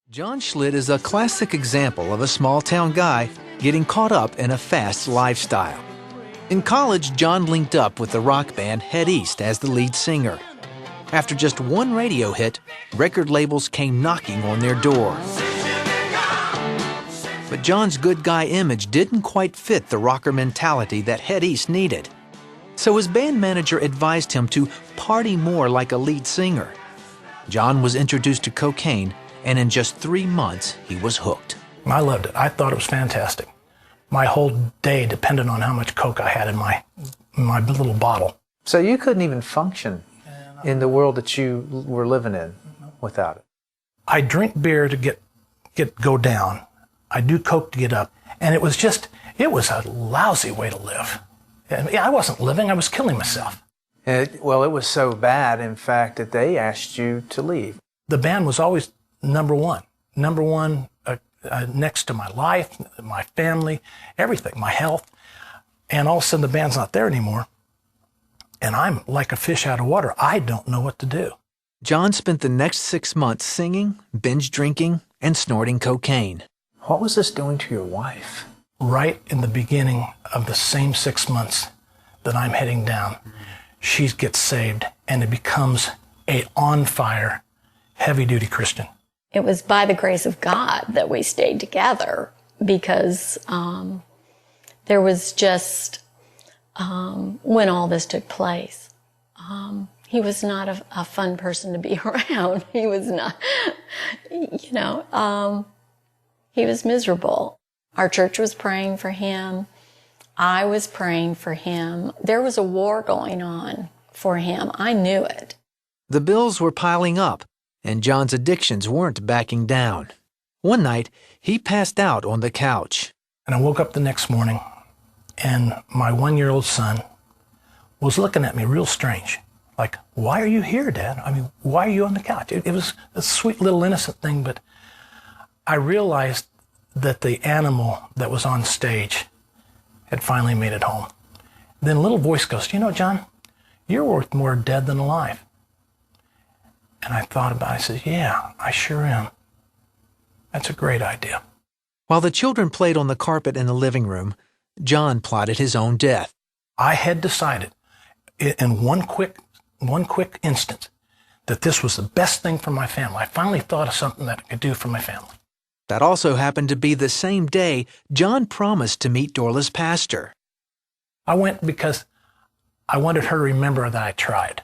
John Schlitt is a classic example of a small-town guy getting caught up in a fast lifestyle. In college, John linked up with the rock band Head East as the lead singer. After just one radio hit, record labels came knocking on their door. But John's good guy image didn't quite fit the rocker mentality that Head East needed. So his band manager advised him to party more like a lead singer. John was introduced to cocaine, and in just 3 months, he was hooked. I loved it. I thought it was fantastic. My whole day depended on how much coke I had in my little bottle. So you couldn't even function in the world that you were living in without it? I drink beer to go down. I do coke to get up. And it was a lousy way to live. I wasn't living, I was killing myself. It was so bad, in fact, that they asked you to leave. The band was always number one next to my life, my family, everything, my health. And all of a sudden the band's not there anymore. And I'm like a fish out of water. I don't know what to do. John spent the next 6 months singing, binge drinking, and snorting cocaine. What was this doing to your wife? Right in the beginning of the same 6 months that I'm heading down, she gets saved and it becomes a on-fire, heavy-duty Christian. It was by the grace of God that we stayed together because there was just, when all this took place, he was not a fun person to be around. He was not, he was miserable. Our church was praying for him. I was praying for him. There was a war going on for him. I knew it. The bills were piling up, and John's addictions weren't backing down. One night, he passed out on the couch. And I woke up the next morning, and my 1-year-old son was looking at me real strange. Like, why are you here, Dad? I mean, why are you on the couch? It was a sweet little innocent thing, but I realized that the animal that was on stage had finally made it home. Then a little voice goes, John, you're worth more dead than alive. And I thought about it. I said, yeah, I sure am. That's a great idea. While the children played on the carpet in the living room, John plotted his own death. I had decided in one quick instant that this was the best thing for my family. I finally thought of something that I could do for my family. That also happened to be the same day John promised to meet Dorla's pastor. I went because I wanted her to remember that I tried.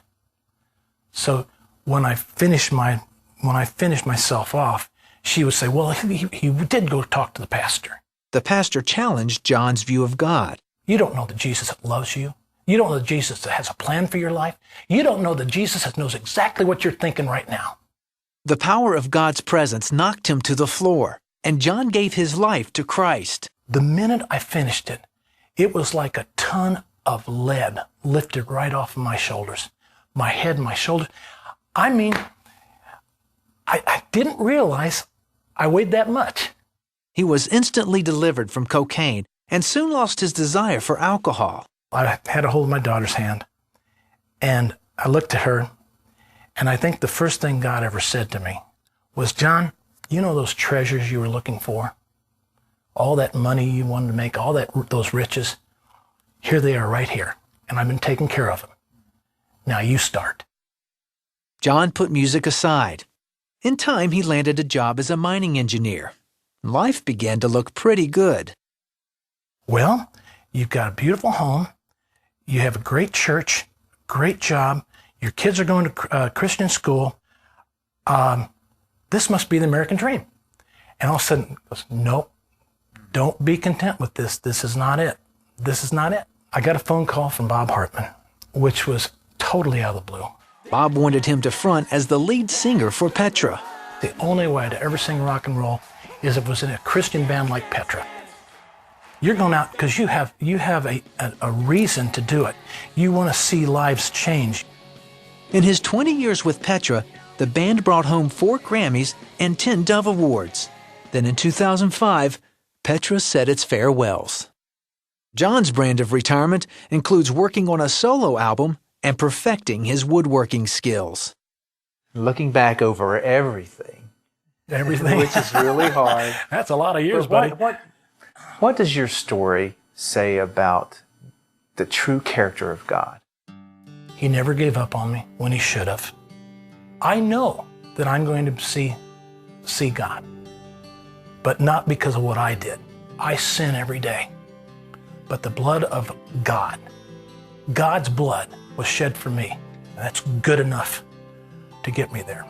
So when I finished myself off, she would say, well, he did go talk to the pastor. The pastor challenged John's view of God. You don't know the Jesus that loves you. You don't know the Jesus that has a plan for your life. You don't know the Jesus that knows exactly what you're thinking right now. The power of God's presence knocked him to the floor, and John gave his life to Christ. The minute I finished it, it was like a ton of lead lifted right off of my shoulders, my head, my shoulders. I mean, I didn't realize I weighed that much. He was instantly delivered from cocaine and soon lost his desire for alcohol. I had a hold of my daughter's hand, and I looked at her, and I think the first thing God ever said to me was, John, you know those treasures you were looking for? All that money you wanted to make, those riches? Here they are right here, and I've been taking care of them. Now you start. John put music aside. In time, he landed a job as a mining engineer. Life began to look pretty good. Well, you've got a beautiful home. You have a great church, great job. Your kids are going to Christian school. This must be the American dream. And all of a sudden, he goes, nope, don't be content with this. This is not it. This is not it. I got a phone call from Bob Hartman, which was totally out of the blue. Bob wanted him to front as the lead singer for Petra. The only way to ever sing rock and roll is if it was in a Christian band like Petra. You're going out because you have a reason to do it. You want to see lives change. In his 20 years with Petra, the band brought home 4 Grammys and 10 Dove Awards. Then in 2005, Petra said its farewells. John's brand of retirement includes working on a solo album and perfecting his woodworking skills. Looking back over everything, everything. Which is really hard. That's a lot of years, But buddy. what does your story say about the true character of God? He never gave up on me when he should have. I know that I'm going to see God, but not because of what I did. I sin every day. But the blood of God, God's blood was shed for me. That's good enough to get me there.